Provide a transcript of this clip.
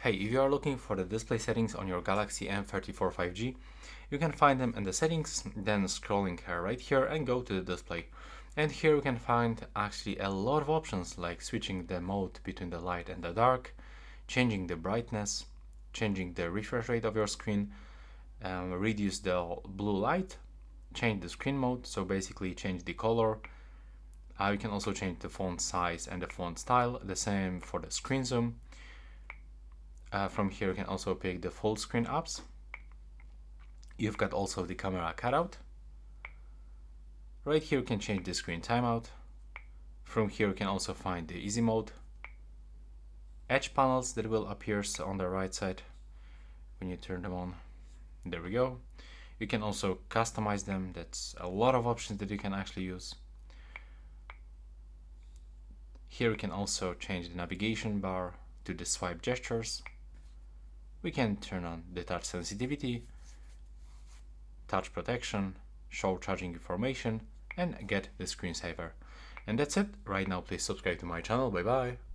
Hey, if you are looking for the display settings on your Galaxy M34 5G, you can find them in the settings, then scrolling right here and go to the display. And here you can find actually a lot of options like switching the mode between the light and the dark, changing the brightness, changing the refresh rate of your screen, reduce the blue light, change the screen mode, so basically change the color. You can also change the font size and the font style, the same for the screen zoom. From here you can also pick the full screen apps. You've got also the camera cutout. Right here you can change the screen timeout. From here you can also find the easy mode, edge panels that will appear on the right side when you turn them on. There we go. You can also customize them. That's a lot of options that you can actually use. Here you can also change the navigation bar to the swipe gestures. We can turn on the touch sensitivity, touch protection, show charging information, and get the screensaver. And that's it. Right now, please subscribe to my channel. Bye bye.